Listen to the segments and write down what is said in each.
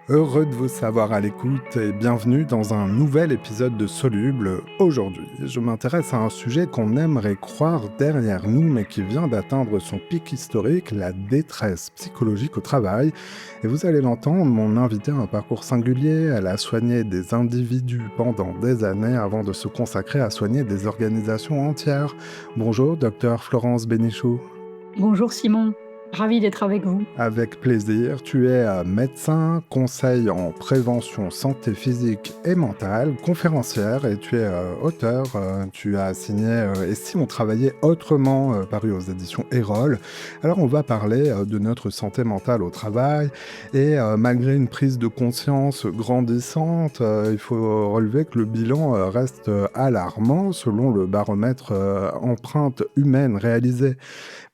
Heureux de vous savoir à l'écoute et bienvenue dans un nouvel épisode de Soluble. Aujourd'hui, je m'intéresse à un sujet qu'on aimerait croire derrière nous mais qui vient d'atteindre son pic historique, la détresse psychologique au travail. Et vous allez l'entendre, mon invité a un parcours singulier, elle a soigné des individus pendant des années avant de se consacrer à soigner des organisations entières. Bonjour, docteur Florence Bénichou. Bonjour Simon, ravi d'être avec vous. Avec plaisir, tu es médecin, conseil en prévention santé physique et mentale, conférencière et tu es auteur. Tu as signé Et si on travaillait autrement, paru aux éditions Erol. Alors on va parler de notre santé mentale au travail et malgré une prise de conscience grandissante, il faut relever que le bilan reste alarmant selon le baromètre empreinte humaine réalisé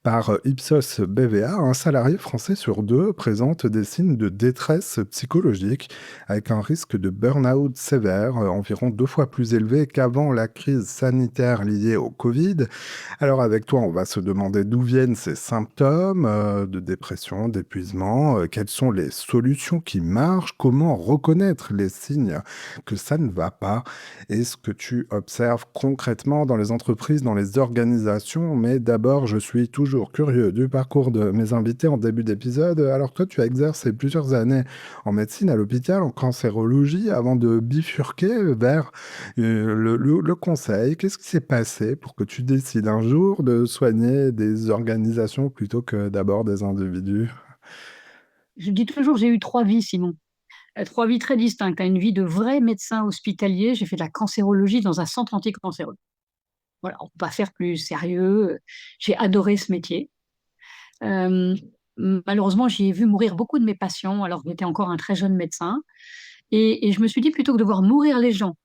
par Ipsos BVA, un salarié français sur deux présente des signes de détresse psychologique, avec un risque de burn-out sévère, environ 2 fois plus élevé qu'avant la crise sanitaire liée au Covid. Alors avec toi, on va se demander d'où viennent ces symptômes de dépression, d'épuisement, quelles sont les solutions qui marchent, comment reconnaître les signes que ça ne va pas, et ce que tu observes concrètement dans les entreprises, dans les organisations. Mais d'abord, je suis toujours curieux du parcours de mes invités en début d'épisode. Alors toi, tu as exercé plusieurs années en médecine à l'hôpital, en cancérologie, avant de bifurquer vers le conseil. Qu'est-ce qui s'est passé pour que tu décides un jour de soigner des organisations plutôt que d'abord des individus? Je dis toujours, j'ai eu 3 vies, Simon. 3 vies très distinctes. Une vie de vrai médecin hospitalier, j'ai fait de la cancérologie dans un centre anticancéreux. Voilà, on ne peut pas faire plus sérieux. J'ai adoré ce métier. Euh, Malheureusement, j'y ai vu mourir beaucoup de mes patients alors que j'étais encore un très jeune médecin. Et je me suis dit, plutôt que de voir mourir les gens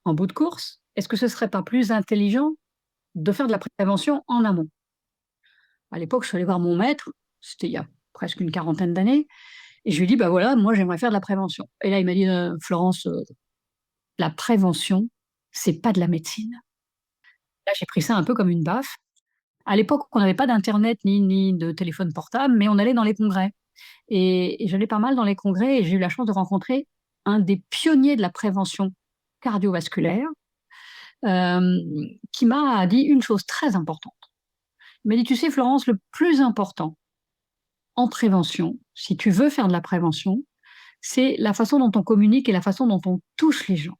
en bout de course, est-ce que ce serait pas plus intelligent de faire de la prévention en amont? À l'époque, je suis allée voir mon maître, c'était il y a presque une quarantaine d'années. Et je lui ai dit, bah voilà, moi j'aimerais faire de la prévention. Et là, il m'a dit, Florence, la prévention, c'est pas de la médecine. Là, j'ai pris ça un peu comme une baffe. À l'époque, on n'avait pas d'internet ni de téléphone portable, mais on allait dans les congrès. Et j'allais pas mal dans les congrès et j'ai eu la chance de rencontrer un des pionniers de la prévention cardiovasculaire, euh, qui m'a dit une chose très importante. Il m'a dit, tu sais, Florence, le plus important en prévention, si tu veux faire de la prévention, c'est la façon dont on communique et la façon dont on touche les gens.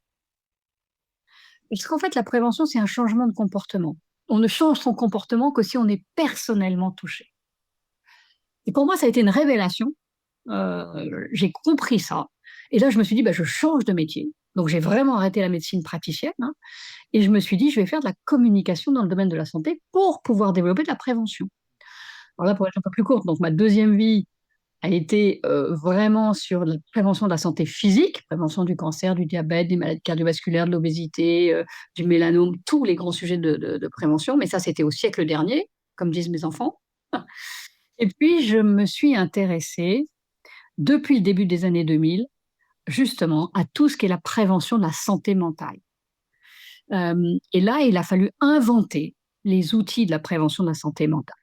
Parce qu'en fait, la prévention, c'est un changement de comportement. On ne change son comportement que si on est personnellement touché. Et pour moi, ça a été une révélation. J'ai compris ça. Et là, je me suis dit, bah, je change de métier. Donc, j'ai vraiment arrêté la médecine praticienne, hein, et je me suis dit, je vais faire de la communication dans le domaine de la santé pour pouvoir développer de la prévention. Alors là, pour être un peu plus courte, donc ma deuxième vie a été vraiment sur la prévention de la santé physique, prévention du cancer, du diabète, des maladies cardiovasculaires, de l'obésité, du mélanome, tous les grands sujets de prévention. Mais ça, c'était au siècle dernier, comme disent mes enfants. Et puis, je me suis intéressée, depuis le début des années 2000, justement, à tout ce qui est la prévention de la santé mentale. Et là, il a fallu inventer les outils de la prévention de la santé mentale.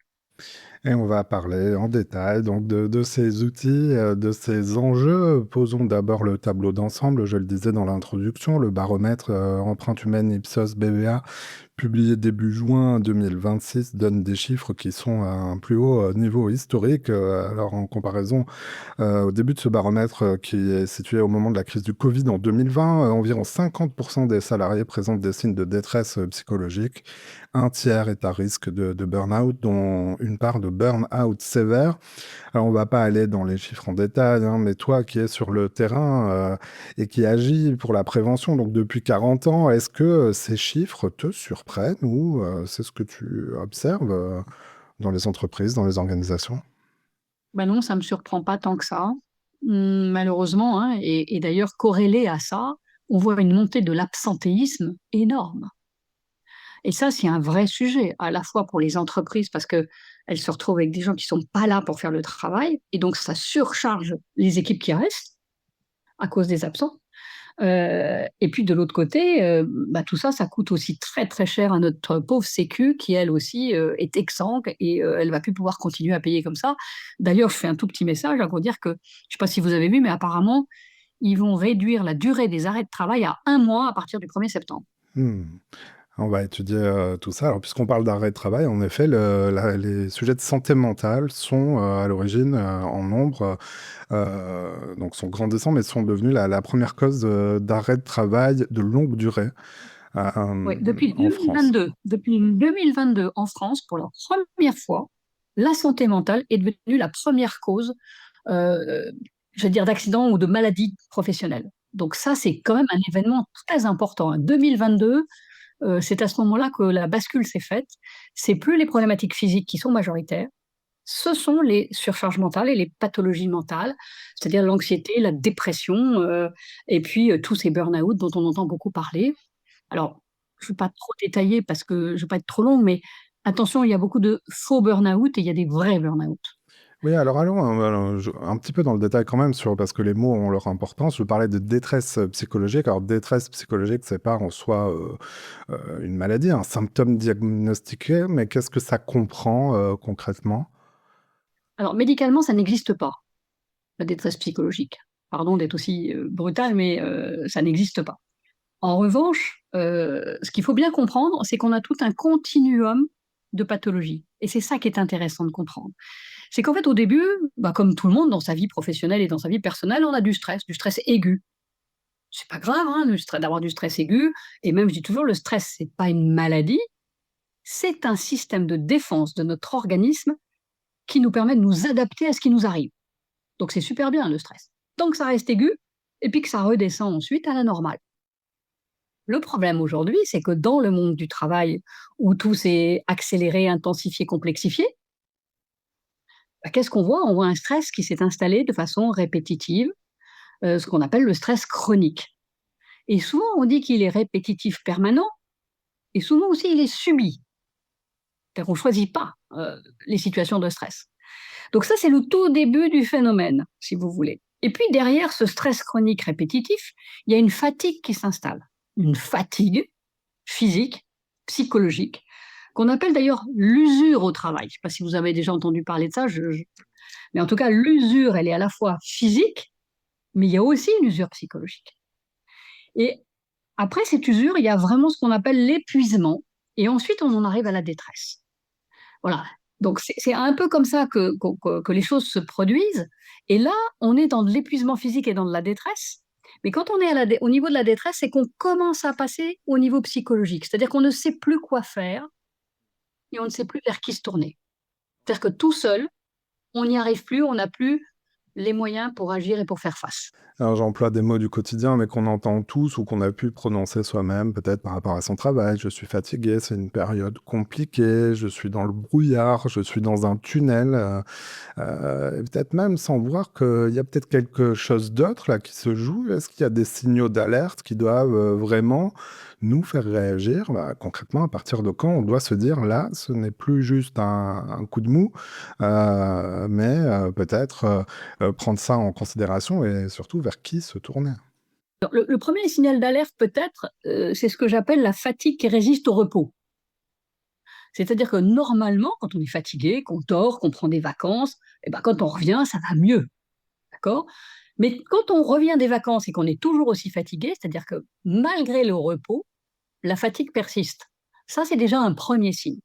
Et on va parler en détail donc de ces outils, de ces enjeux. Posons d'abord le tableau d'ensemble. Je le disais dans l'introduction, le baromètre empreinte humaine Ipsos BVA, publié début juin 2026, donne des chiffres qui sont à un plus haut niveau historique. Alors en comparaison, au début de ce baromètre, qui est situé au moment de la crise du Covid en 2020, environ 50% des salariés présentent des signes de détresse psychologique. Un tiers est à risque de burn-out, dont une part de burn-out sévère. Alors, on va pas aller dans les chiffres en détail, hein, mais toi qui es sur le terrain et qui agis pour la prévention donc depuis 40 ans, est-ce que ces chiffres te surprennent ou c'est ce que tu observes dans les entreprises, dans les organisations? Ben non, ça ne me surprend pas tant que ça, malheureusement, hein. Et d'ailleurs, corrélé à ça, on voit une montée de l'absentéisme énorme. Et ça, c'est un vrai sujet, à la fois pour les entreprises, parce qu'elles se retrouvent avec des gens qui ne sont pas là pour faire le travail, et donc ça surcharge les équipes qui restent à cause des absents. Et puis de l'autre côté, bah, tout ça, ça coûte aussi très très cher à notre pauvre Sécu qui elle aussi est exsangue et elle va plus pouvoir continuer à payer comme ça. D'ailleurs, je fais un tout petit message pour dire que, je ne sais pas si vous avez vu, mais apparemment, ils vont réduire la durée des arrêts de travail à 1 mois à partir du 1er septembre. Mmh. On va étudier, tout ça. Alors puisqu'on parle d'arrêt de travail, en effet, les sujets de santé mentale sont, à l'origine, en nombre, donc sont grandissants, mais sont devenus la 1re cause, d'arrêt de travail de longue durée, Oui, depuis en France. 2022, depuis 2022 en France, pour la première fois, la santé mentale est devenue la première cause, heu, je vais dire d'accident ou de maladie professionnelle. Donc ça, c'est quand même un événement très important, hein. 2022, c'est à ce moment-là que la bascule s'est faite. C'est plus les problématiques physiques qui sont majoritaires, ce sont les surcharges mentales et les pathologies mentales, c'est-à-dire l'anxiété, la dépression, et puis, tous ces burn-out dont on entend beaucoup parler. Alors, je ne vais pas trop détailler parce que je ne veux pas être trop longue, mais attention, il y a beaucoup de faux burn-out et il y a des vrais burn-out. Oui, alors allons, un petit peu dans le détail quand même sur parce que les mots ont leur importance. Je parlais de détresse, psychologique. Alors détresse psychologique, c'est pas en soi, une maladie, un symptôme diagnostiqué, mais qu'est-ce que ça comprend, concrètement? Alors médicalement, ça n'existe pas, la détresse psychologique. Pardon d'être aussi, brutale, mais ça n'existe pas. En revanche, ce qu'il faut bien comprendre, c'est qu'on a tout un continuum de pathologies et c'est ça qui est intéressant de comprendre. C'est qu'en fait, au début, bah, comme tout le monde dans sa vie professionnelle et dans sa vie personnelle, on a du stress aigu. C'est pas grave, hein, d'avoir du stress aigu et même je dis toujours le stress, c'est pas une maladie, c'est un système de défense de notre organisme qui nous permet de nous adapter à ce qui nous arrive. Donc c'est super bien le stress. Tant que ça reste aigu et puis que ça redescend ensuite à la normale. Le problème aujourd'hui, c'est que dans le monde du travail où tout s'est accéléré, intensifié, complexifié, bah, qu'est-ce qu'on voit? On voit un stress qui s'est installé de façon répétitive, ce qu'on appelle le stress chronique. Et souvent, on dit qu'il est répétitif permanent et souvent aussi il est subi. C'est-à-dire qu'on ne choisit pas les situations de stress. Donc ça, c'est le tout début du phénomène, si vous voulez. Et puis derrière ce stress chronique répétitif, il y a une fatigue qui s'installe. Une fatigue physique, psychologique, qu'on appelle d'ailleurs l'usure au travail. Je ne sais pas si vous avez déjà entendu parler de ça, mais en tout cas, l'usure, elle est à la fois physique, mais il y a aussi une usure psychologique. Et après cette usure, il y a vraiment ce qu'on appelle l'épuisement, et ensuite on en arrive à la détresse. Voilà. Donc c'est un peu comme ça que les choses se produisent. Et là, on est dans de l'épuisement physique et dans de la détresse. Mais quand on est au niveau de la détresse, c'est qu'on commence à passer au niveau psychologique. C'est-à-dire qu'on ne sait plus quoi faire et on ne sait plus vers qui se tourner. C'est-à-dire que tout seul, on n'y arrive plus, on n'a plus les moyens pour agir et pour faire face. Alors j'emploie des mots du quotidien, mais qu'on entend tous ou qu'on a pu prononcer soi-même, peut-être par rapport à son travail. Je suis fatigué, c'est une période compliquée, je suis dans le brouillard, je suis dans un tunnel, et peut-être même sans voir qu'il y a peut-être quelque chose d'autre là qui se joue. Est-ce qu'il y a des signaux d'alerte qui doivent, vraiment nous faire réagir? Bah, concrètement, à partir de quand on doit se dire: «Là, ce n'est plus juste un coup de mou», mais peut-être, prendre ça en considération et surtout vers qui se tourner? Alors, le premier signal d'alerte peut-être, c'est ce que j'appelle la fatigue qui résiste au repos. C'est-à-dire que normalement, quand on est fatigué, qu'on dort, qu'on prend des vacances, et ben, quand on revient, ça va mieux, d'accord? Mais quand on revient des vacances et qu'on est toujours aussi fatigué, c'est-à-dire que malgré le repos, la fatigue persiste. Ça, c'est déjà un premier signe.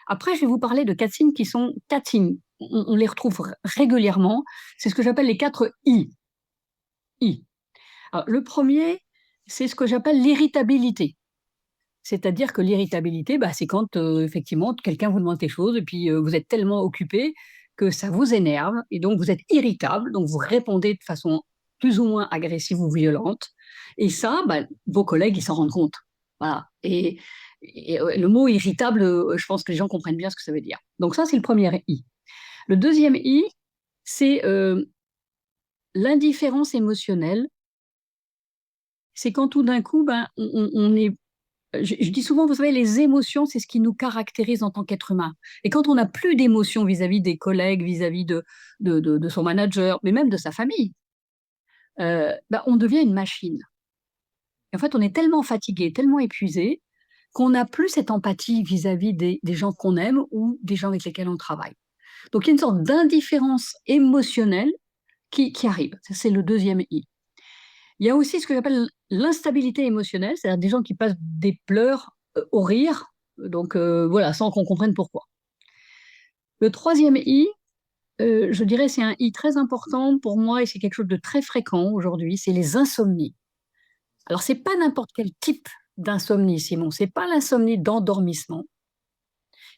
Après, je vais vous parler de 4 signes qui sont 4 signes. On les retrouve régulièrement. C'est ce que j'appelle les 4 I. I. Alors, le premier, c'est ce que j'appelle l'irritabilité. C'est-à-dire que l'irritabilité, bah, c'est quand effectivement quelqu'un vous demande quelque chose et puis vous êtes tellement occupé que ça vous énerve et donc vous êtes irritable, donc vous répondez de façon plus ou moins agressive ou violente. Et ça, bah, vos collègues, ils s'en rendent compte. Voilà. Et le mot irritable, je pense que les gens comprennent bien ce que ça veut dire. Donc ça, c'est le premier I. Le deuxième I, c'est l'indifférence émotionnelle. C'est quand tout d'un coup, ben, on est je dis souvent, vous savez, les émotions, c'est ce qui nous caractérise en tant qu'être humain. Et quand on n'a plus d'émotions vis-à-vis des collègues, vis-à-vis de son manager, mais même de sa famille, bah, on devient une machine. Et en fait, on est tellement fatigué, tellement épuisé, qu'on n'a plus cette empathie vis-à-vis des gens qu'on aime ou des gens avec lesquels on travaille. Donc, il y a une sorte d'indifférence émotionnelle qui arrive. Ça, c'est le deuxième I. Il y a aussi ce que j'appelle l'instabilité émotionnelle, c'est-à-dire des gens qui passent des pleurs au rire, donc voilà, sans qu'on comprenne pourquoi. Le troisième I, je dirais, c'est un I très important pour moi et c'est quelque chose de très fréquent aujourd'hui, c'est les insomnies. Alors, c'est pas n'importe quel type d'insomnie, Simon, c'est pas l'insomnie d'endormissement,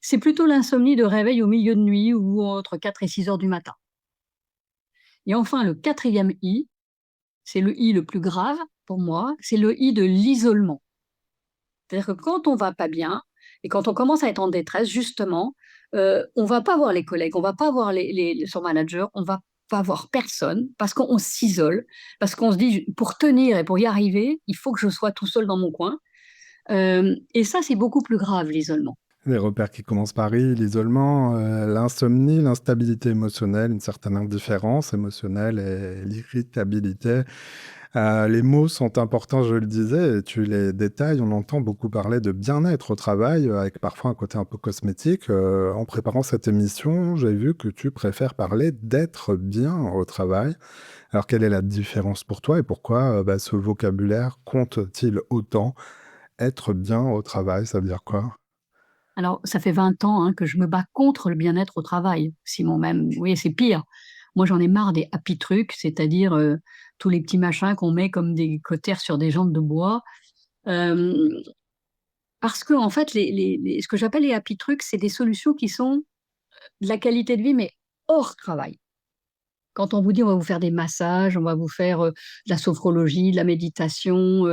c'est plutôt l'insomnie de réveil au milieu de nuit ou entre 4 et 6 heures du matin. Et enfin, le quatrième I, c'est le I le plus grave pour moi, c'est le I de l'isolement. C'est-à-dire que quand on va pas bien et quand on commence à être en détresse, justement, on va pas voir les collègues, on va pas voir son manager, on va pas voir personne parce qu'on s'isole, parce qu'on se dit pour tenir et pour y arriver, il faut que je sois tout seul dans mon coin. Et ça, c'est beaucoup plus grave, l'isolement. Les repères qui commencent par I, l'isolement, l'insomnie, l'instabilité émotionnelle, une certaine indifférence émotionnelle et l'irritabilité. Les mots sont importants, je le disais, et tu les détailles. On entend beaucoup parler de bien-être au travail, avec parfois un côté un peu cosmétique. En préparant cette émission, j'ai vu que tu préfères parler d'être bien au travail. Alors, quelle est la différence pour toi et pourquoi ce vocabulaire compte-t-il autant? Être bien au travail, ça veut dire quoi? Alors, ça fait 20 ans hein, que je me bats contre le bien-être au travail, Simon, même. Oui, c'est pire. Moi, j'en ai marre des happy trucs, c'est-à-dire tous les petits machins qu'on met comme des cautères sur des jantes de bois. Euh, Parce que, en fait, ce que j'appelle les happy trucs, c'est des solutions qui sont de la qualité de vie, mais hors travail. Quand on vous dit on va vous faire des massages, on va vous faire de la sophrologie, de la méditation,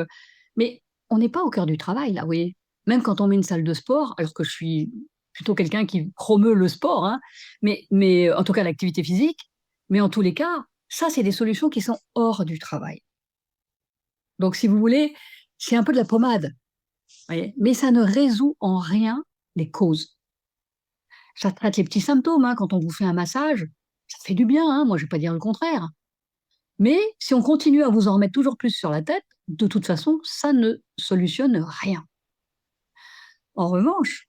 mais on n'est pas au cœur du travail, là, vous voyez. Même quand on met une salle de sport, alors que je suis plutôt quelqu'un qui promeut le sport, hein, mais en tout cas l'activité physique, mais en tous les cas, ça, c'est des solutions qui sont hors du travail. Donc, si vous voulez, c'est un peu de la pommade, vous voyez, mais ça ne résout en rien les causes. Ça traite les petits symptômes, hein, quand on vous fait un massage, ça fait du bien, hein, moi je ne vais pas dire le contraire. Mais si on continue à vous en remettre toujours plus sur la tête, de toute façon, ça ne solutionne rien. En revanche,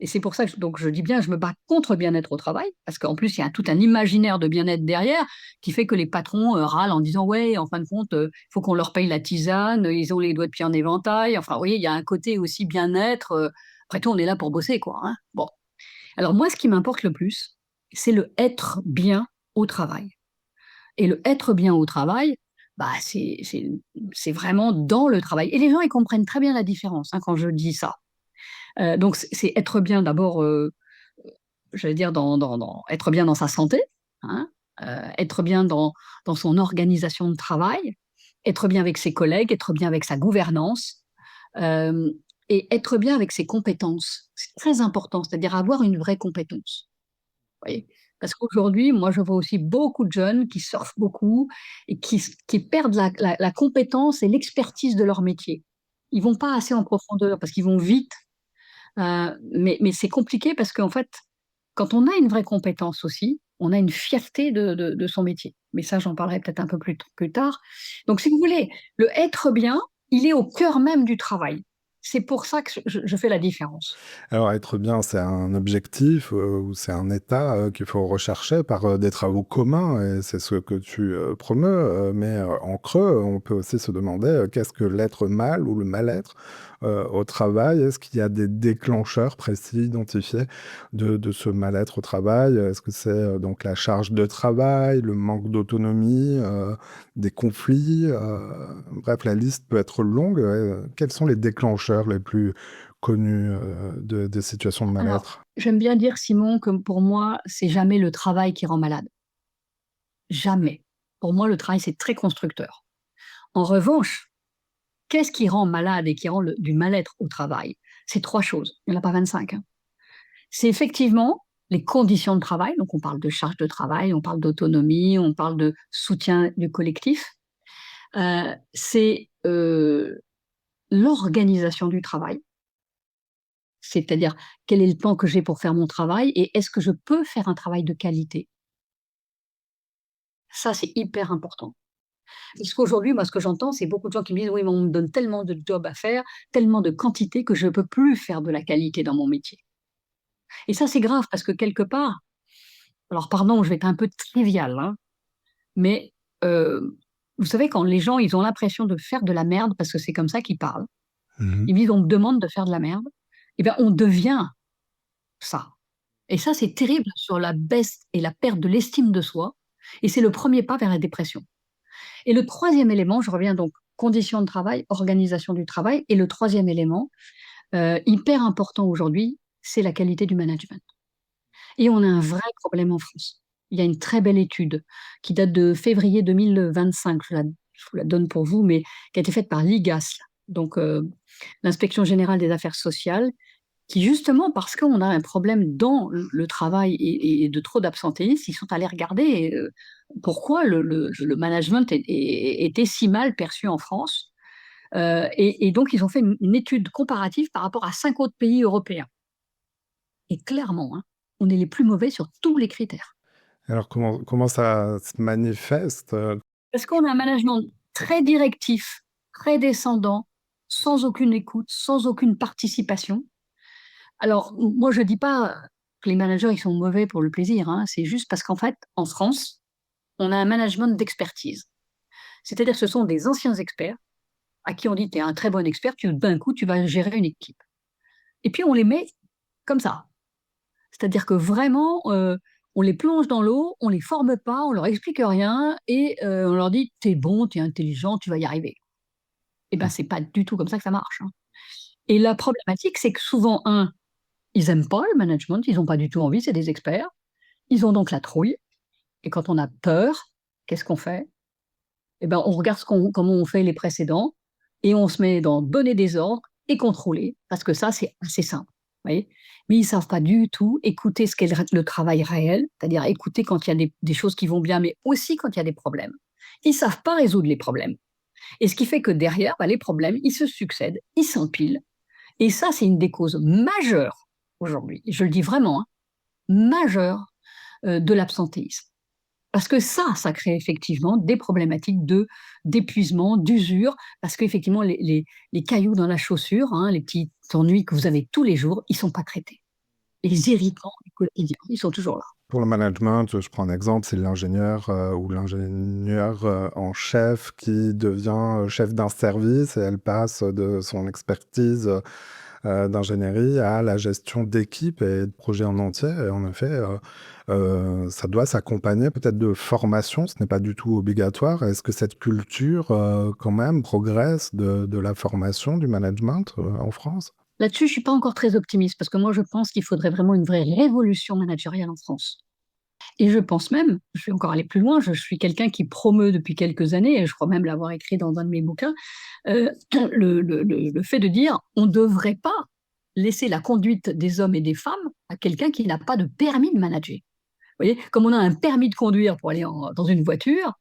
et c'est pour ça que donc je dis bien, je me bats contre le bien-être au travail, parce qu'en plus, il y a tout un imaginaire de bien-être derrière qui fait que les patrons râlent en disant ouais, en fin de compte, il faut qu'on leur paye la tisane, ils ont les doigts de pied en éventail. Enfin, vous voyez, il y a un côté aussi bien-être. Après tout, on est là pour bosser, quoi. Hein. Bon. Alors moi, ce qui m'importe le plus, c'est le être bien au travail. Et le être bien au travail, bah, c'est vraiment dans le travail. Et les gens, ils comprennent très bien la différence hein, quand je dis ça. Donc, c'est être bien d'abord, j'allais dire, être bien dans sa santé, hein, être bien dans son organisation de travail, être bien avec ses collègues, être bien avec sa gouvernance, euh, et être bien avec ses compétences. C'est très important, c'est-à-dire avoir une vraie compétence. Oui, parce qu'aujourd'hui, moi, je vois aussi beaucoup de jeunes qui surfent beaucoup et qui perdent la compétence et l'expertise de leur métier. Ils vont pas assez en profondeur parce qu'ils vont vite, mais c'est compliqué parce qu'en fait, quand on a une vraie compétence aussi, on a une fierté de son métier. Mais ça, j'en parlerai peut-être un peu plus tard. Donc, si vous voulez, le être bien, il est au cœur même du travail. C'est pour ça que je fais la différence. Alors, être bien, c'est un objectif ou c'est un état qu'il faut rechercher par des travaux communs et c'est ce que tu promeus. Mais en creux, on peut aussi se demander qu'est-ce que l'être mal ou le mal-être au travail? Est-ce qu'il y a des déclencheurs précis identifiés de ce mal-être au travail? Est-ce que c'est donc la charge de travail, le manque d'autonomie, des conflits? Bref, la liste peut être longue. Quels sont les déclencheurs les plus connus, des situations de Alors, mal-être. j'aime bien dire, Simon, que pour moi, c'est jamais le travail qui rend malade. Jamais. Pour moi, le travail, c'est très constructeur. En revanche, qu'est-ce qui rend malade et qui rend du mal-être au travail? C'est trois choses. Il n'y en a pas 25. Hein. C'est effectivement les conditions de travail. Donc, on parle de charge de travail, on parle d'autonomie, on parle de soutien du collectif. C'est l'organisation du travail. C'est-à-dire, quel est le temps que j'ai pour faire mon travail et est-ce que je peux faire un travail de qualité? Ça, c'est hyper important. Parce qu'aujourd'hui, moi, ce que j'entends, c'est beaucoup de gens qui me disent: «Oui, mais on me donne tellement de jobs à faire, tellement de quantité que je ne peux plus faire de la qualité dans mon métier» et ça, c'est grave parce que quelque part alors pardon, je vais être un peu trivial, hein, mais heu, Vous savez, quand les gens, ils ont l'impression de faire de la merde, parce que c'est comme ça qu'ils parlent, Mmh. ils me disent: «On me demande de faire de la merde», et ben, on devient ça. Et ça, c'est terrible sur la baisse et la perte de l'estime de soi, et c'est le premier pas vers la dépression. Et le troisième élément, je reviens donc conditions de travail, organisation du travail, et le troisième élément, hyper important aujourd'hui, c'est la qualité du management. Et on a un vrai problème en France. Il y a une très belle étude qui date de février 2025, je vous la donne pour vous, mais qui a été faite par l'IGAS, donc l'Inspection générale des affaires sociales, qui justement, parce qu'on a un problème dans le travail et de trop d'absentéisme, ils sont allés regarder pourquoi le management était si mal perçu en France. Et donc, ils ont fait une étude comparative par rapport à 5 autres pays européens. Et clairement, hein, on est les plus mauvais sur tous les critères. Alors comment ça se manifeste? Parce qu'on a un management très directif, très descendant, sans aucune écoute, sans aucune participation. Alors, moi, je dis pas que les managers, ils sont mauvais pour le plaisir, hein. C'est juste parce qu'en fait, en France, on a un management d'expertise. C'est-à-dire que ce sont des anciens experts à qui on dit: «Tu es un très bon expert, d'un coup, tu vas gérer une équipe». Et puis on les met comme ça. C'est-à-dire que vraiment, on les plonge dans l'eau, on les forme pas, on leur explique rien, et on leur dit: «Tu es bon, tu es intelligent, tu vas y arriver». Et ben, c'est pas du tout comme ça que ça marche, hein. Et la problématique, c'est que souvent, ils aiment pas le management, ils ont pas du tout envie, c'est des experts. Ils ont donc la trouille, et quand on a peur, qu'est-ce qu'on fait? Et ben, on regarde comment ont fait les précédents, et on se met dans donner des ordres et contrôler, parce que ça, c'est assez simple, vous voyez? Mais ils savent pas du tout écouter ce qu'est le travail réel, c'est-à-dire écouter quand il y a des choses qui vont bien, mais aussi quand il y a des problèmes. Ils savent pas résoudre les problèmes, et ce qui fait que derrière, bah, les problèmes, ils se succèdent, ils s'empilent, et ça, c'est une des causes majeures aujourd'hui, je le dis vraiment, hein, majeures, de l'absentéisme. Parce que ça crée effectivement des problématiques d'épuisement, d'usure, parce qu'effectivement les cailloux dans la chaussure, hein, les petits ennuis que vous avez tous les jours, ils sont pas traités. Les irritants du quotidien, ils sont toujours là. Pour le management, je prends un exemple, c'est l'ingénieur, ou l'ingénieure, en chef qui devient, chef d'un service et elle passe de son expertise, d'ingénierie à la gestion d'équipes et de projets en entier et en effet, ça doit s'accompagner peut-être de formation, ce n'est pas du tout obligatoire. Est-ce que cette culture, quand même progresse de la formation, du management, en France? Là-dessus, je suis pas encore très optimiste, parce que moi je pense qu'il faudrait vraiment une vraie révolution managériale en France. Et je pense même, je vais encore aller plus loin, je suis quelqu'un qui promeut depuis quelques années, et je crois même l'avoir écrit dans un de mes bouquins, le fait de dire: «On ne devrait pas laisser la conduite des hommes et des femmes à quelqu'un qui n'a pas de permis de manager». Vous voyez? Comme on a un permis de conduire pour aller dans une voiture,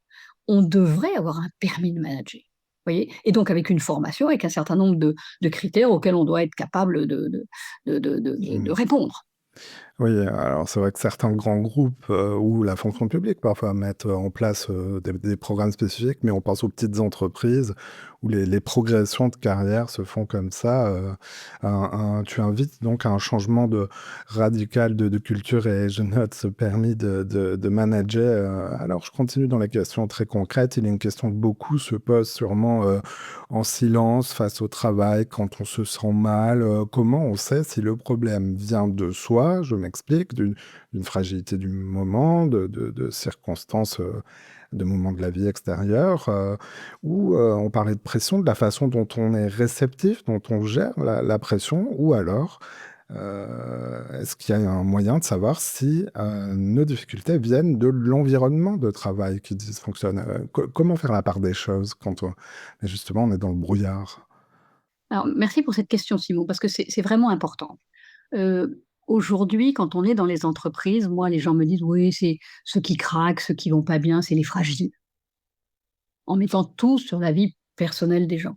on devrait avoir un permis de manager. Vous voyez? Et donc avec une formation, avec un certain nombre de critères auxquels on doit être capable de Mmh. répondre. Oui, alors c'est vrai que certains grands groupes, ou la fonction publique parfois mettent en place, des programmes spécifiques, mais on pense aux petites entreprises où les progressions de carrière se font comme ça, tu invites donc à un changement de radical de culture et je note ce permis de manager, alors je continue dans les questions très concrètes. Il y a une question que beaucoup se posent sûrement, en silence face au travail, quand on se sent mal, comment on sait si le problème vient de soi? Je m'explique, d'une fragilité du moment, de circonstances, de moments de la vie extérieure, ou, on parlait de pression, de la façon dont on est réceptif, dont on gère la pression ou alors, est-ce qu'il y a un moyen de savoir si, nos difficultés viennent de l'environnement de travail qui dysfonctionne? Comment faire la part des choses quand on justement on est dans le brouillard? Alors merci pour cette question, Simon, parce que c'est vraiment important. Aujourd'hui, quand on est dans les entreprises, moi, les gens me disent: «Oui, c'est ceux qui craquent, ceux qui vont pas bien, c'est les fragiles», en mettant tout sur la vie personnelle des gens.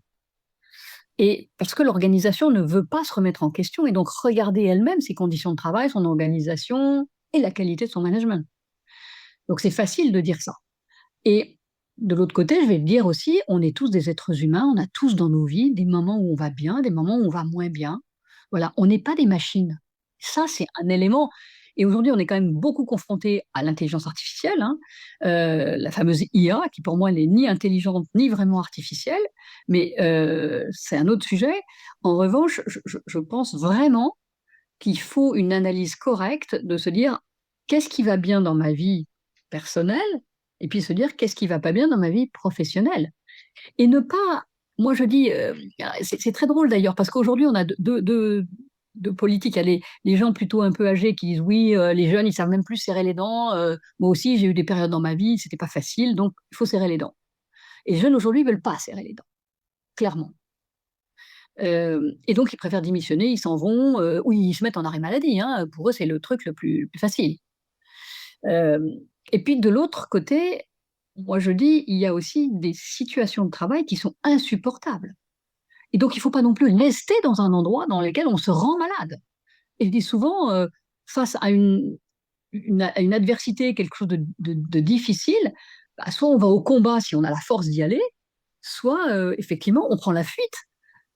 Et parce que l'organisation ne veut pas se remettre en question, et donc regarder elle-même ses conditions de travail, son organisation et la qualité de son management. Donc c'est facile de dire ça. Et de l'autre côté, je vais le dire aussi, on est tous des êtres humains, on a tous dans nos vies des moments où on va bien, des moments où on va moins bien. Voilà, on n'est pas des machines. Ça, c'est un élément. Et aujourd'hui, on est quand même beaucoup confronté à l'intelligence artificielle, hein, la fameuse IA, qui pour moi n'est ni intelligente ni vraiment artificielle, mais c'est un autre sujet. En revanche, je pense vraiment qu'il faut une analyse correcte de se dire qu'est-ce qui va bien dans ma vie personnelle et puis se dire qu'est-ce qui va pas bien dans ma vie professionnelle. Et ne pas, moi je dis, c'est très drôle d'ailleurs, parce qu'aujourd'hui on a deux politiques. Il y a les gens plutôt un peu âgés qui disent oui, les jeunes ils savent même plus serrer les dents. Moi aussi j'ai eu des périodes dans ma vie, c'était pas facile, donc il faut serrer les dents. Et les jeunes aujourd'hui ils veulent pas serrer les dents, clairement. Et donc ils préfèrent démissionner, ils s'en vont, ou ils se mettent en arrêt maladie, hein. Pour eux c'est le truc le plus facile. Euh, et puis de l'autre côté, moi je dis, il y a aussi des situations de travail qui sont insupportables. Et donc, il ne faut pas non plus rester dans un endroit dans lequel on se rend malade. Et je dis souvent, face à une adversité, quelque chose de difficile, bah, soit on va au combat si on a la force d'y aller, soit effectivement on prend la fuite.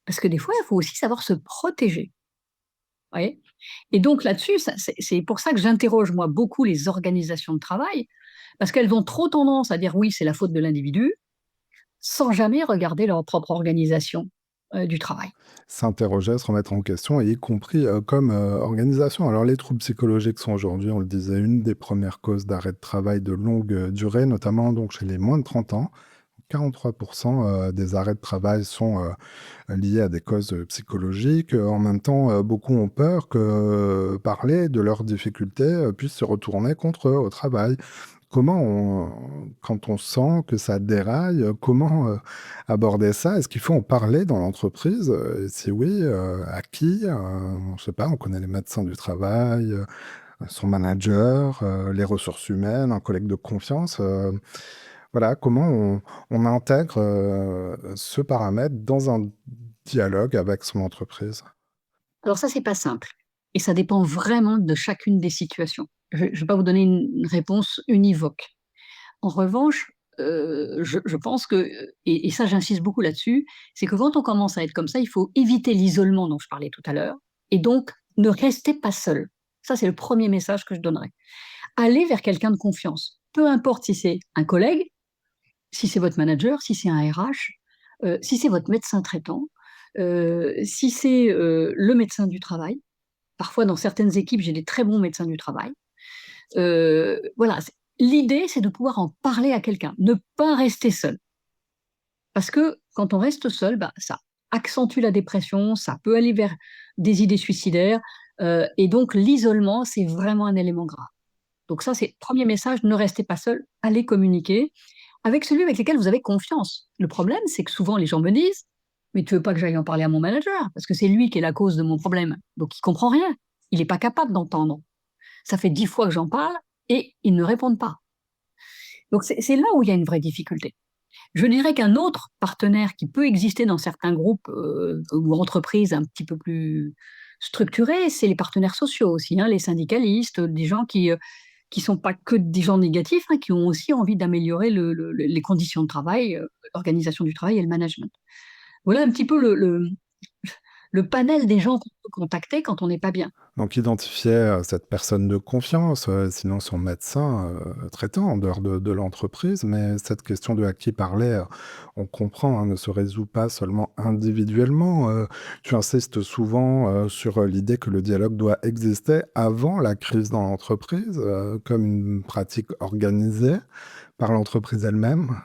Parce que des fois, il faut aussi savoir se protéger. Vous voyez. Et donc là-dessus, c'est pour ça que j'interroge moi beaucoup les organisations de travail, parce qu'elles ont trop tendance à dire oui, c'est la faute de l'individu, sans jamais regarder leur propre organisation du travail. S'interroger, se remettre en question, et y compris comme organisation. Alors les troubles psychologiques sont aujourd'hui, on le disait, une des premières causes d'arrêt de travail de longue durée, notamment donc chez les moins de 30 ans. 43% des arrêts de travail sont liés à des causes psychologiques. En même temps, beaucoup ont peur que parler de leurs difficultés puisse se retourner contre eux au travail. Comment quand on sent que ça déraille, comment aborder ça? Est-ce qu'il faut en parler dans l'entreprise? Et si oui, à qui? Je sais pas, on connaît les médecins du travail, son manager, les ressources humaines, un collègue de confiance. Voilà, comment on intègre ce paramètre dans un dialogue avec son entreprise? Alors ça, c'est pas simple. Et ça dépend vraiment de chacune des situations. Je ne vais pas vous donner une réponse univoque. En revanche, je pense que, et ça j'insiste beaucoup là-dessus, c'est que quand on commence à être comme ça, il faut éviter l'isolement dont je parlais tout à l'heure, et donc ne restez pas seul. Ça, c'est le premier message que je donnerais. Allez vers quelqu'un de confiance. Peu importe si c'est un collègue, si c'est votre manager, si c'est un RH, si c'est votre médecin traitant, si c'est le médecin du travail. Parfois, dans certaines équipes, j'ai des très bons médecins du travail. Voilà, l'idée, c'est de pouvoir en parler à quelqu'un, ne pas rester seul. Parce que quand on reste seul, bah, ça accentue la dépression, ça peut aller vers des idées suicidaires, et donc l'isolement, c'est vraiment un élément grave. Donc ça, c'est le premier message, ne restez pas seul, allez communiquer avec celui avec lequel vous avez confiance. Le problème, c'est que souvent les gens me disent, mais tu veux pas que j'aille en parler à mon manager, parce que c'est lui qui est la cause de mon problème. Donc il comprend rien, il n'est pas capable d'entendre. Ça fait 10 fois que j'en parle et ils ne répondent pas. Donc c'est là où il y a une vraie difficulté. Je dirais qu'un autre partenaire qui peut exister dans certains groupes ou entreprises un petit peu plus structurés, c'est les partenaires sociaux aussi, hein, les syndicalistes, des gens qui sont pas que des gens négatifs, hein, qui ont aussi envie d'améliorer les conditions de travail, l'organisation du travail et le management. Voilà un petit peu le panel des gens qu'on peut contacter quand on n'est pas bien. Donc identifier, cette personne de confiance, sinon son médecin, traitant en dehors de l'entreprise. Mais cette question de à qui parler, on comprend, hein, ne se résout pas seulement individuellement. Tu insistes souvent, sur, l'idée que le dialogue doit exister avant la crise dans l'entreprise, comme une pratique organisée par l'entreprise elle-même.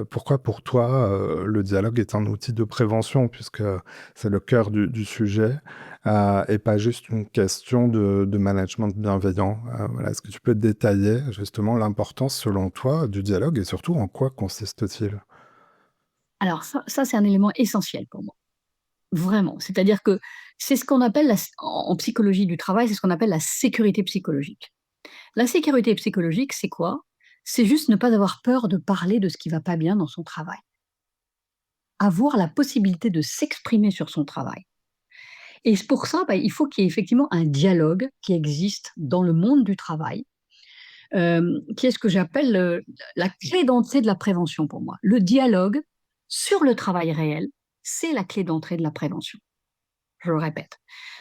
Pourquoi pour toi, le dialogue est un outil de prévention puisque c'est le cœur du sujet, et pas juste une question de management bienveillant? Voilà, est-ce que tu peux détailler justement l'importance selon toi du dialogue et surtout en quoi consiste-t-il? Alors ça c'est un élément essentiel pour moi, vraiment. C'est-à-dire que c'est ce qu'on appelle en psychologie du travail, c'est ce qu'on appelle la sécurité psychologique. La sécurité psychologique, c'est quoi? C'est juste ne pas avoir peur de parler de ce qui va pas bien dans son travail. Avoir la possibilité de s'exprimer sur son travail. Et c'est pour ça, bah, il faut qu'il y ait effectivement un dialogue qui existe dans le monde du travail, qui est ce que j'appelle la clé d'entrée de la prévention pour moi. Le dialogue sur le travail réel, c'est la clé d'entrée de la prévention. Je le répète.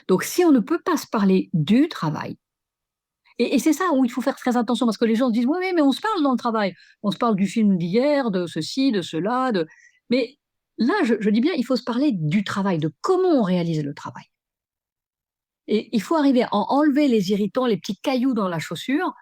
Donc, si on ne peut pas se parler du travail, Et c'est ça où il faut faire très attention, parce que les gens se disent, oui, oui, mais on se parle dans le travail. On se parle du film d'hier, de ceci, de cela. Mais là, je dis bien, il faut se parler du travail, de comment on réalise le travail. Et il faut arriver à enlever les irritants, les petits cailloux dans la chaussure,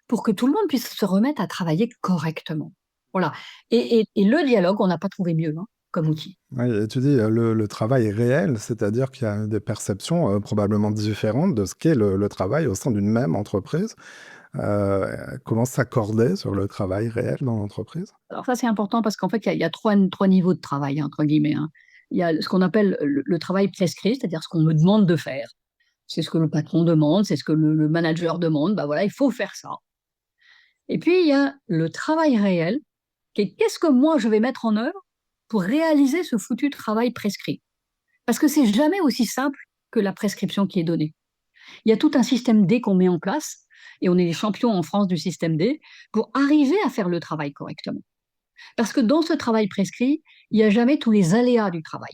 pour que tout le monde puisse se remettre à travailler correctement. Voilà. Et le dialogue, on n'a pas trouvé mieux, hein, comme outil. Oui, et tu dis, le travail est réel, c'est-à-dire qu'il y a des perceptions, probablement différentes de ce qu'est le travail au sein d'une même entreprise. Comment s'accorder sur le travail réel dans l'entreprise? Alors ça, c'est important parce qu'en fait, il y a trois niveaux de travail, entre guillemets, hein. Il y a ce qu'on appelle le travail prescrit, c'est-à-dire ce qu'on me demande de faire. C'est ce que le patron demande, c'est ce que le manager demande. Bah voilà, il faut faire ça. Et puis, il y a le travail réel, qui est qu'est-ce que moi je vais mettre en œuvre pour réaliser ce foutu travail prescrit. Parce que c'est jamais aussi simple que la prescription qui est donnée. Il y a tout un système D qu'on met en place, et on est les champions en France du système D, pour arriver à faire le travail correctement. Parce que dans ce travail prescrit, il n'y a jamais tous les aléas du travail.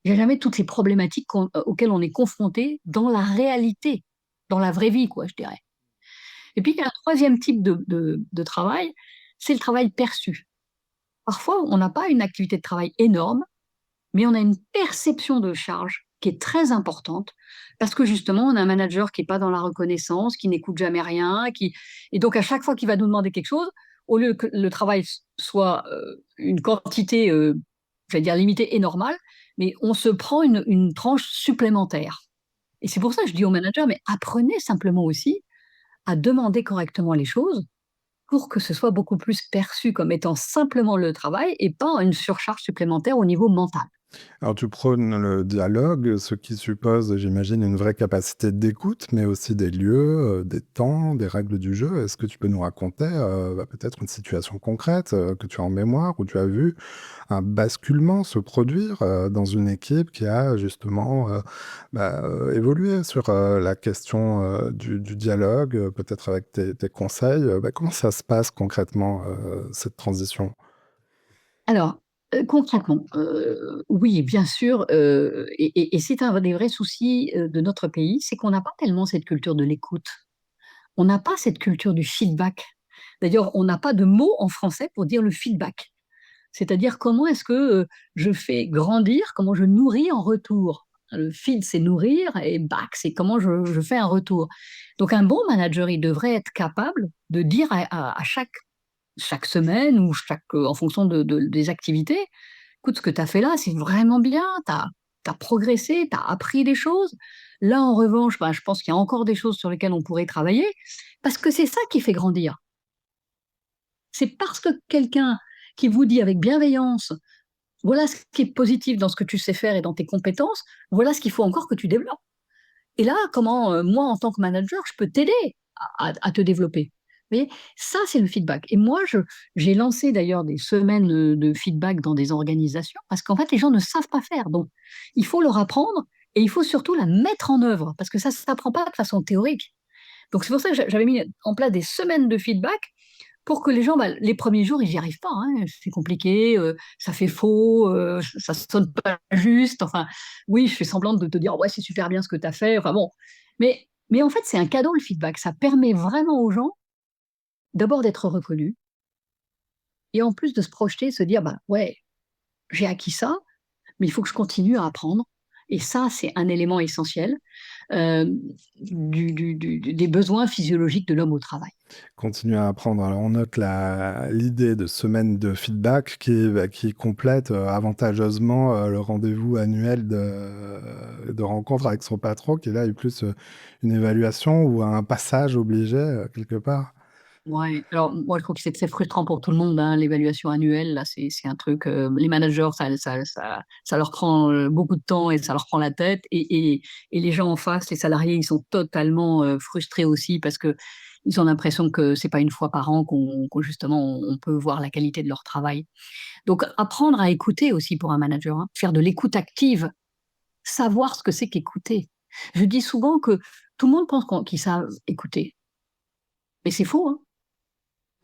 Il n'y a jamais toutes les problématiques auxquelles on est confronté dans la réalité, dans la vraie vie, quoi, je dirais. Et puis, il y a un troisième type de travail, c'est le travail perçu. Parfois, on n'a pas une activité de travail énorme, mais on a une perception de charge qui est très importante parce que justement, on a un manager qui n'est pas dans la reconnaissance, qui n'écoute jamais rien, et donc à chaque fois qu'il va nous demander quelque chose, au lieu que le travail soit une quantité, je vais dire limitée et normale, mais on se prend une tranche supplémentaire. Et c'est pour ça que je dis au manager, mais apprenez simplement aussi à demander correctement les choses pour que ce soit beaucoup plus perçu comme étant simplement le travail et pas une surcharge supplémentaire au niveau mental. Alors tu prônes le dialogue, ce qui suppose, j'imagine, une vraie capacité d'écoute, mais aussi des lieux, des temps, des règles du jeu. Est-ce que tu peux nous raconter, peut-être une situation concrète, que tu as en mémoire, où tu as vu un basculement se produire, dans une équipe qui a justement, évolué sur, la question, du dialogue, peut-être avec tes conseils? Comment ça se passe concrètement, cette transition? Alors, concrètement, oui, bien sûr, et c'est un des vrais soucis, de notre pays, c'est qu'on n'a pas tellement cette culture de l'écoute. On n'a pas cette culture du feedback. D'ailleurs, on n'a pas de mot en français pour dire le feedback. C'est-à-dire comment est-ce que, je fais grandir, comment je nourris en retour. Le feed, c'est nourrir et back, c'est comment je fais un retour. Donc un bon manager, il devrait être capable de dire à chaque semaine ou en fonction des activités, écoute, ce que tu as fait là, c'est vraiment bien, tu as progressé, tu as appris des choses. Là, en revanche, je pense qu'il y a encore des choses sur lesquelles on pourrait travailler, parce que c'est ça qui fait grandir. C'est parce que quelqu'un qui vous dit avec bienveillance, voilà ce qui est positif dans ce que tu sais faire et dans tes compétences, voilà ce qu'il faut encore que tu développes. Et là, comment, moi, en tant que manager, je peux t'aider à te développer. Vous voyez, ça, c'est le feedback. Et moi, j'ai lancé d'ailleurs des semaines de feedback dans des organisations parce qu'en fait, les gens ne savent pas faire. Donc, il faut leur apprendre et il faut surtout la mettre en œuvre parce que ça ne s'apprend pas de façon théorique. Donc, c'est pour ça que j'avais mis en place des semaines de feedback pour que les gens, les premiers jours, ils n'y arrivent pas, hein. C'est compliqué, ça fait faux, ça sonne pas juste. Enfin, oui, je fais semblant de te dire, ouais, c'est super bien ce que tu as fait. Enfin bon, mais en fait, c'est un cadeau le feedback. Ça permet vraiment aux gens d'abord d'être reconnus et en plus de se projeter, de se dire, bah ouais, j'ai acquis ça, mais il faut que je continue à apprendre. Et ça, c'est un élément essentiel euh, des besoins physiologiques de l'homme au travail. Continuer à apprendre. Alors on note l'idée de semaine de feedback qui complète, avantageusement, le rendez-vous annuel de rencontre avec son patron qui là est plus, une évaluation ou un passage obligé, quelque part. Ouais, alors moi je trouve que c'est très frustrant pour tout le monde, hein, l'évaluation annuelle, là, c'est un truc, les managers, ça leur prend beaucoup de temps et ça leur prend la tête. Et les gens en face, les salariés, ils sont totalement frustrés aussi parce que ils ont l'impression que c'est pas une fois par an justement on peut voir la qualité de leur travail. Donc apprendre à écouter aussi pour un manager, hein, faire de l'écoute active, savoir ce que c'est qu'écouter. Je dis souvent que tout le monde pense qu'ils savent écouter, mais c'est faux, hein.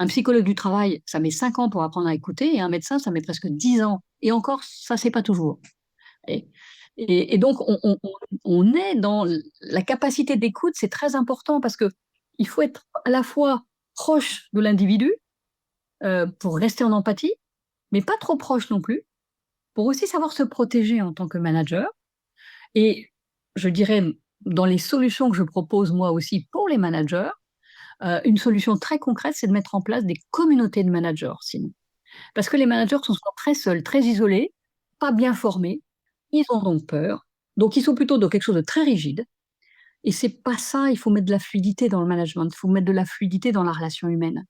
Un psychologue du travail, ça met 5 ans pour apprendre à écouter, et un médecin, ça met presque 10 ans. Et encore, ça, c'est pas toujours. Et, et donc, on est dans la capacité d'écoute, c'est très important parce que Il faut être à la fois proche de l'individu, pour rester en empathie, mais pas trop proche non plus, pour aussi savoir se protéger en tant que manager. Et je dirais, dans les solutions que je propose moi aussi pour les managers, une solution très concrète, c'est de mettre en place des communautés de managers sinon. Parce que les managers sont souvent très seuls, très isolés, pas bien formés, ils ont donc peur, donc ils sont plutôt dans quelque chose de très rigide. Et c'est pas ça, il faut mettre de la fluidité dans le management, il faut mettre de la fluidité dans la relation humaine.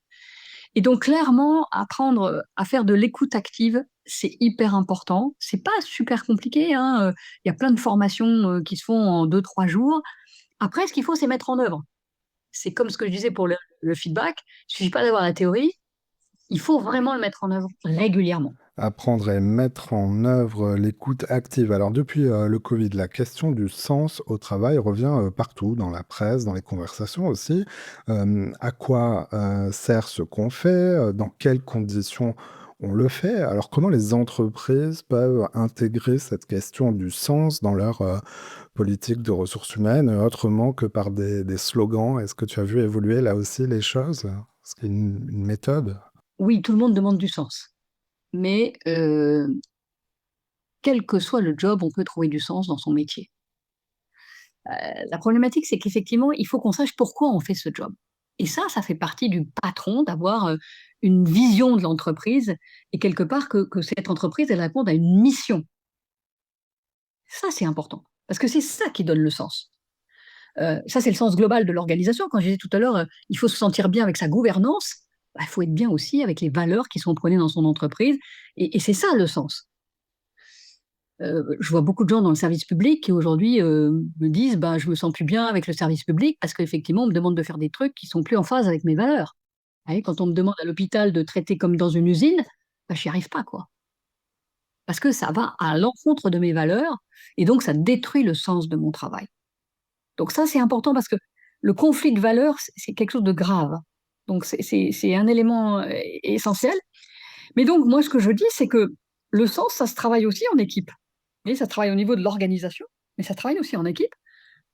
Et donc clairement, apprendre à faire de l'écoute active, c'est hyper important. C'est pas super compliqué, hein, il y a plein de formations, qui se font en 2, 3 jours. Après, ce qu'il faut, c'est mettre en œuvre. C'est comme ce que je disais pour le feedback, il suffit pas d'avoir la théorie, il faut vraiment le mettre en œuvre régulièrement. Apprendre et mettre en œuvre l'écoute active. Alors depuis le Covid, la question du sens au travail revient partout, dans la presse, dans les conversations aussi. À quoi sert ce qu'on fait? Dans quelles conditions on le fait? Alors comment les entreprises peuvent intégrer cette question du sens dans leur politique de ressources humaines, autrement que par des slogans? Est-ce que tu as vu évoluer là aussi les choses? Est-ce qu'il y a une méthode? Oui, tout le monde demande du sens, mais quel que soit le job, on peut trouver du sens dans son métier. La problématique, c'est qu'effectivement, il faut qu'on sache pourquoi on fait ce job. Et ça fait partie du patron d'avoir une vision de l'entreprise et quelque part que cette entreprise, elle réponde à une mission. Ça, c'est important, parce que c'est ça qui donne le sens. Ça, c'est le sens global de l'organisation. Quand je disais tout à l'heure, il faut se sentir bien avec sa gouvernance, bah, il faut être bien aussi avec les valeurs qui sont prônées dans son entreprise. Et c'est ça le sens. Je vois beaucoup de gens dans le service public qui aujourd'hui me disent bah, je me sens plus bien avec le service public parce qu'effectivement, on me demande de faire des trucs qui sont plus en phase avec mes valeurs. Vous voyez, quand on me demande à l'hôpital de traiter comme dans une usine, bah, j'y arrive pas, quoi. Parce que ça va à l'encontre de mes valeurs et donc ça détruit le sens de mon travail. Donc ça, c'est important parce que le conflit de valeurs, c'est quelque chose de grave. Donc c'est un élément essentiel. Mais donc, moi, ce que je dis, c'est que le sens, ça se travaille aussi en équipe. Vous voyez, ça se travaille au niveau de l'organisation, mais ça travaille aussi en équipe.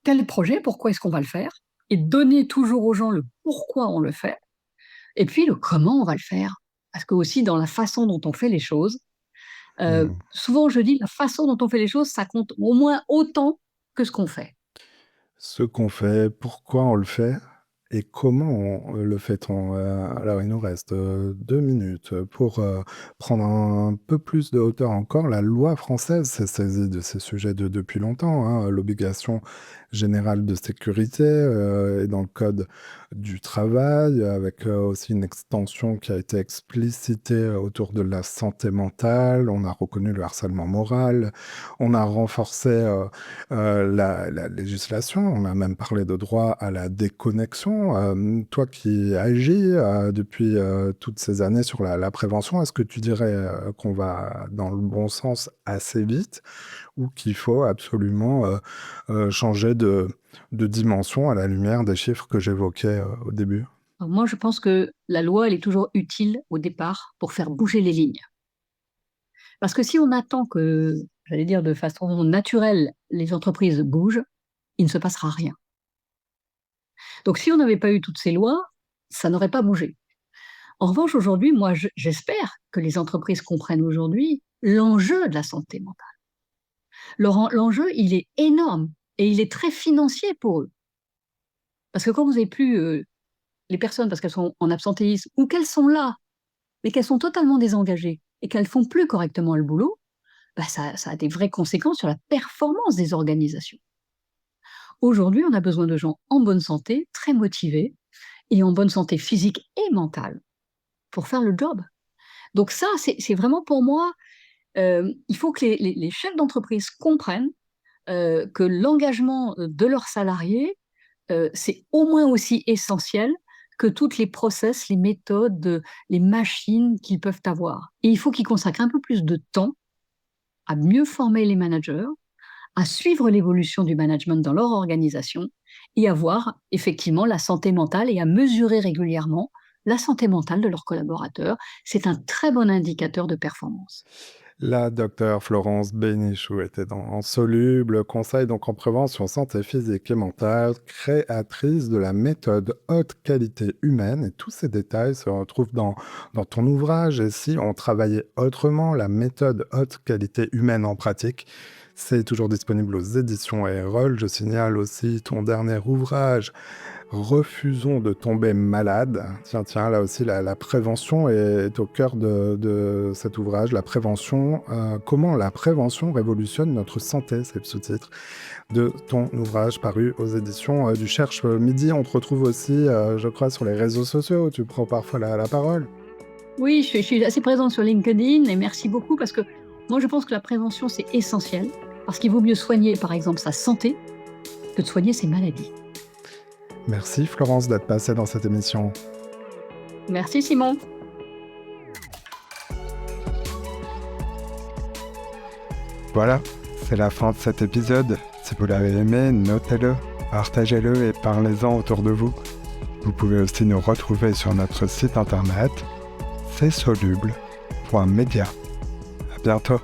Tel projet, pourquoi est-ce qu'on va le faire? Et donner toujours aux gens le pourquoi on le fait, et puis le comment on va le faire. Parce que aussi, dans la façon dont on fait les choses, Mmh. souvent je dis, la façon dont on fait les choses, ça compte au moins autant que ce qu'on fait. Ce qu'on fait, pourquoi on le fait et comment le fait-on? Alors il nous reste, 2 minutes, pour, prendre un peu plus de hauteur encore. La loi française s'est saisie de ces sujets depuis longtemps, hein. L'obligation générale de sécurité, est dans le code du travail, avec, aussi une extension qui a été explicitée autour de la santé mentale. On a reconnu le harcèlement moral, on a renforcé, la législation, on a même parlé de droit à la déconnexion. Toi qui agis, depuis, toutes ces années sur la prévention, est-ce que tu dirais, qu'on va dans le bon sens assez vite ou qu'il faut absolument, changer de dimension à la lumière des chiffres que j'évoquais, au début? Alors moi, je pense que la loi, elle est toujours utile au départ pour faire bouger les lignes. Parce que si on attend que, j'allais dire de façon naturelle, les entreprises bougent, il ne se passera rien. Donc si on n'avait pas eu toutes ces lois, ça n'aurait pas bougé. En revanche, aujourd'hui, moi, j'espère que les entreprises comprennent aujourd'hui l'enjeu de la santé mentale. L'enjeu, il est énorme et il est très financier pour eux. Parce que quand vous n'avez plus les personnes parce qu'elles sont en absentéisme ou qu'elles sont là, mais qu'elles sont totalement désengagées et qu'elles font plus correctement le boulot, bah ça a des vraies conséquences sur la performance des organisations. Aujourd'hui, on a besoin de gens en bonne santé, très motivés et en bonne santé physique et mentale pour faire le job. Donc ça, c'est vraiment pour moi, il faut que les chefs d'entreprise comprennent que l'engagement de leurs salariés, c'est au moins aussi essentiel que toutes les process, les méthodes, les machines qu'ils peuvent avoir. Et il faut qu'ils consacrent un peu plus de temps à mieux former les managers, à suivre l'évolution du management dans leur organisation et à voir effectivement la santé mentale et à mesurer régulièrement la santé mentale de leurs collaborateurs. C'est un très bon indicateur de performance. La docteure Florence Bénichou était dans Soluble, conseil donc en prévention santé physique et mentale, créatrice de la méthode haute qualité humaine. Et tous ces détails se retrouvent dans ton ouvrage. Et si on travaillait autrement, la méthode haute qualité humaine en pratique, c'est toujours disponible aux éditions Erol. Je signale aussi ton dernier ouvrage, Refusons de tomber malade. Tiens, tiens, là aussi, la prévention est au cœur de cet ouvrage. La prévention, comment la prévention révolutionne notre santé, c'est le sous-titre de ton ouvrage paru aux éditions du Cherche Midi. On te retrouve aussi, je crois, sur les réseaux sociaux. Tu prends parfois la parole. Oui, je suis assez présente sur LinkedIn et merci beaucoup parce que moi, je pense que la prévention, c'est essentiel parce qu'il vaut mieux soigner, par exemple, sa santé que de soigner ses maladies. Merci Florence d'être passée dans cette émission. Merci Simon. Voilà, c'est la fin de cet épisode. Si vous l'avez aimé, notez-le, partagez-le et parlez-en autour de vous. Vous pouvez aussi nous retrouver sur notre site internet csoluble.media. À bientôt.